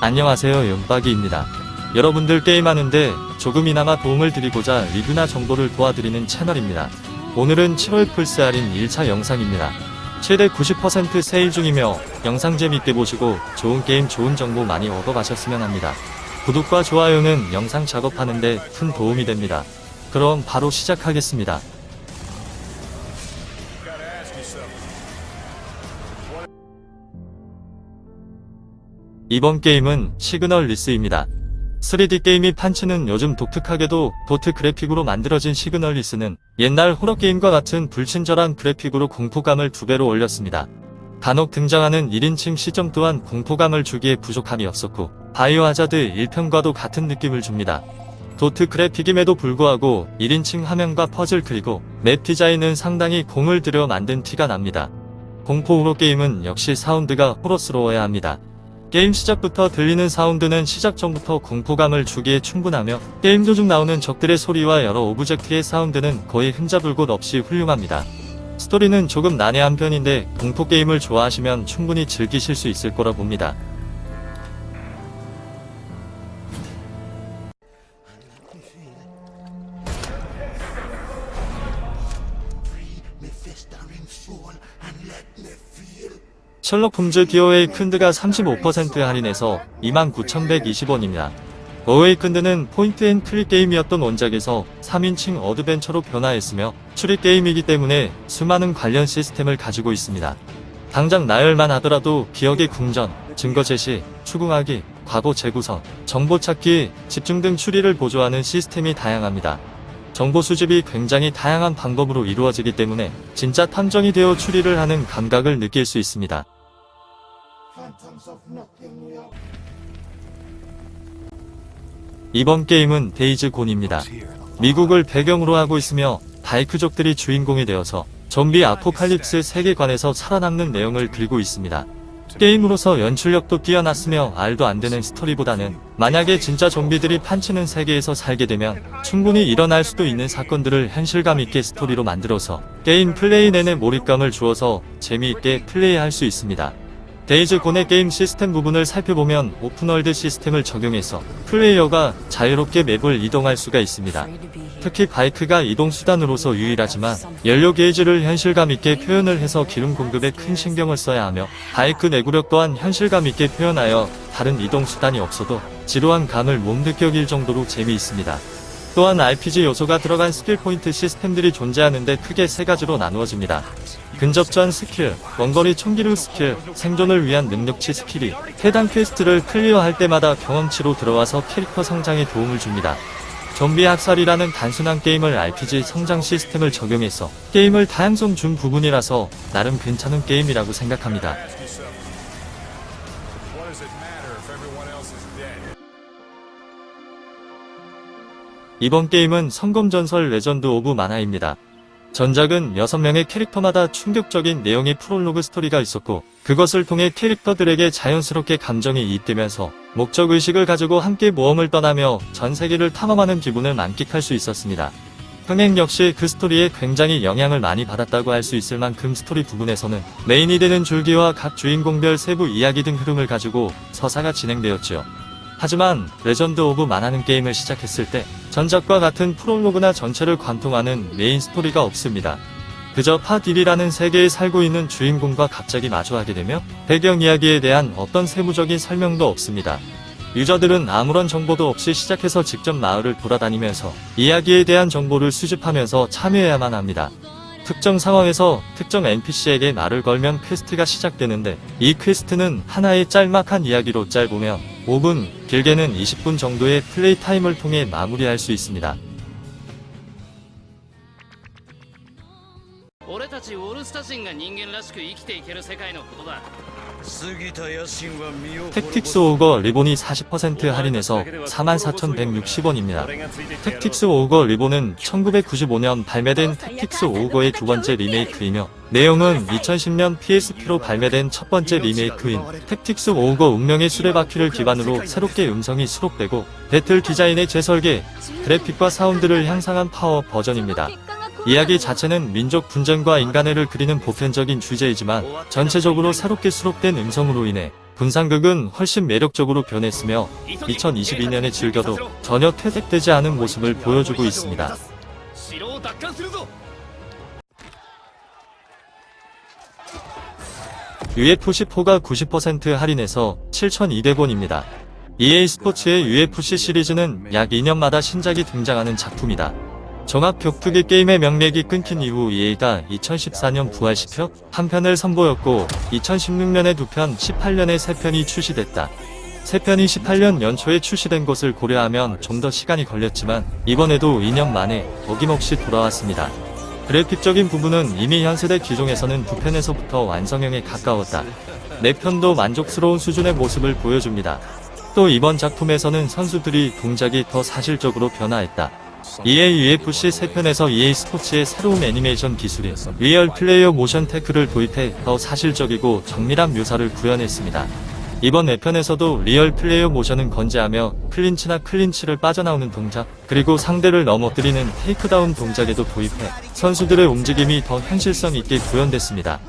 안녕하세요, 용박이입니다. 여러분들 게임하는데 조금이나마 도움을 드리고자 리뷰나 정보를 도와드리는 채널입니다. 오늘은 7월 플스 할인 1차 영상입니다. 최대 90% 세일 중이며 영상 재밌게 보시고 좋은 게임 좋은 정보 많이 얻어가셨으면 합니다. 구독과 좋아요는 영상 작업하는데 큰 도움이 됩니다. 그럼 바로 시작하겠습니다. 이번 게임은 시그널 리스입니다. 3D 게임이 판치는 요즘 독특하게도 도트 그래픽으로 만들어진 시그널 리스는 옛날 호러 게임과 같은 불친절한 그래픽으로 공포감을 2배로 올렸습니다. 간혹 등장하는 1인칭 시점 또한 공포감을 주기에 부족함이 없었고 바이오하자드 1편과도 같은 느낌을 줍니다. 도트 그래픽임에도 불구하고 1인칭 화면과 퍼즐 그리고 맵 디자인은 상당히 공을 들여 만든 티가 납니다. 공포 호러 게임은 역시 사운드가 호러스러워야 합니다. 게임 시작부터 들리는 사운드는 시작 전부터 공포감을 주기에 충분하며 게임 도중 나오는 적들의 소리와 여러 오브젝트의 사운드는 거의 흠잡을 곳 없이 훌륭합니다. 스토리는 조금 난해한 편인데 공포 게임을 좋아하시면 충분히 즐기실 수 있을 거라 봅니다. 셜록 홈즈 디 어웨이큰드가 35% 할인해서 29,120원입니다. 어웨이큰드는 포인트 앤 클릭 게임이었던 원작에서 3인칭 어드벤처로 변화했으며 추리 게임이기 때문에 수많은 관련 시스템을 가지고 있습니다. 당장 나열만 하더라도 기억의 궁전, 증거 제시, 추궁하기, 과거 재구성, 정보 찾기, 집중 등 추리를 보조하는 시스템이 다양합니다. 정보 수집이 굉장히 다양한 방법으로 이루어지기 때문에 진짜 탐정이 되어 추리를 하는 감각을 느낄 수 있습니다. 이번 게임은 데이즈 곤입니다. 미국을 배경으로 하고 있으며 다이크족들이 주인공이 되어서 좀비 아포칼립스 세계관에서 살아남는 내용을 그리고 있습니다. 게임으로서 연출력도 뛰어났으며 말도 안 되는 스토리보다는 만약에 진짜 좀비들이 판치는 세계에서 살게 되면 충분히 일어날 수도 있는 사건들을 현실감 있게 스토리로 만들어서 게임 플레이 내내 몰입감을 주어서 재미있게 플레이할 수 있습니다. 데이즈 곤의 게임 시스템 부분을 살펴보면 오픈월드 시스템을 적용해서 플레이어가 자유롭게 맵을 이동할 수가 있습니다. 특히 바이크가 이동수단으로서 유일하지만 연료 게이지를 현실감 있게 표현을 해서 기름 공급에 큰 신경을 써야 하며 바이크 내구력 또한 현실감 있게 표현하여 다른 이동수단이 없어도 지루한 감을 못 느껴질 정도로 재미있습니다. 또한 RPG 요소가 들어간 스킬 포인트 시스템들이 존재하는데 크게 3가지로 나누어집니다. 근접전 스킬, 원거리 총기류 스킬, 생존을 위한 능력치 스킬이 해당 퀘스트를 클리어할 때마다 경험치로 들어와서 캐릭터 성장에 도움을 줍니다. 좀비 학살이라는 단순한 게임을 RPG 성장 시스템을 적용해서 게임을 다양성 준 부분이라서 나름 괜찮은 게임이라고 생각합니다. 이번 게임은 성검전설 레전드 오브 마나입니다. 전작은 6명의 캐릭터마다 충격적인 내용의 프롤로그 스토리가 있었고 그것을 통해 캐릭터들에게 자연스럽게 감정이 이입되면서 목적의식을 가지고 함께 모험을 떠나며 전 세계를 탐험하는 기분을 만끽할 수 있었습니다. 흥행 역시 그 스토리에 굉장히 영향을 많이 받았다고 할 수 있을 만큼 스토리 부분에서는 메인이 되는 줄기와 각 주인공별 세부 이야기 등 흐름을 가지고 서사가 진행되었죠. 하지만 레전드 오브 마나는 게임을 시작했을 때 전작과 같은 프롤로그나 전체를 관통하는 메인 스토리가 없습니다. 그저 파1이라는 세계에 살고 있는 주인공과 갑자기 마주하게 되며 배경 이야기에 대한 어떤 세부적인 설명도 없습니다. 유저들은 아무런 정보도 없이 시작해서 직접 마을을 돌아다니면서 이야기에 대한 정보를 수집하면서 참여해야만 합니다. 특정 상황에서 특정 NPC에게 말을 걸면 퀘스트가 시작되는데 이 퀘스트는 하나의 짤막한 이야기로 짧으면 5분, 길게는 20분 정도의 플레이 타임을 통해 마무리할 수 있습니다. 택틱스 오거 리본이 40% 할인해서 44,160원입니다. 택틱스 오거 리본은 1995년 발매된 택틱스 오거의 2번째 리메이크이며 내용은 2010년 PSP로 발매된 첫 번째 리메이크인 택틱스 오거 운명의 수레바퀴를 기반으로 새롭게 음성이 수록되고 배틀 디자인의 재설계, 그래픽과 사운드를 향상한 파워 버전입니다. 이야기 자체는 민족 분쟁과 인간애를 그리는 보편적인 주제이지만 전체적으로 새롭게 수록된 음성으로 인해 분상극은 훨씬 매력적으로 변했으며 2022년에 즐겨도 전혀 퇴색되지 않은 모습을 보여주고 있습니다. UFC4가 90% 할인해서 7,200원입니다. EA 스포츠의 UFC 시리즈는 약 2년마다 신작이 등장하는 작품이다. 종합 격투기 게임의 명맥이 끊긴 이후 EA가 2014년 부활시켜 한 편을 선보였고 2016년에 2편, 18년에 3편이 출시됐다. 3편이 18년 연초에 출시된 것을 고려하면 좀 더 시간이 걸렸지만 이번에도 2년 만에 어김없이 돌아왔습니다. 그래픽적인 부분은 이미 현세대 기종에서는 2편에서부터 완성형에 가까웠다. 4편도 만족스러운 수준의 모습을 보여줍니다. 또 이번 작품에서는 선수들이 동작이 더 사실적으로 변화했다. EA UFC 3편에서 EA 스포츠의 새로운 애니메이션 기술인 리얼 플레이어 모션 테크를 도입해 더 사실적이고 정밀한 묘사를 구현했습니다. 이번 4편에서도 리얼 플레이어 모션은 건재하며 클린치나 클린치를 빠져나오는 동작, 그리고 상대를 넘어뜨리는 테이크다운 동작에도 도입해 선수들의 움직임이 더 현실성 있게 구현됐습니다.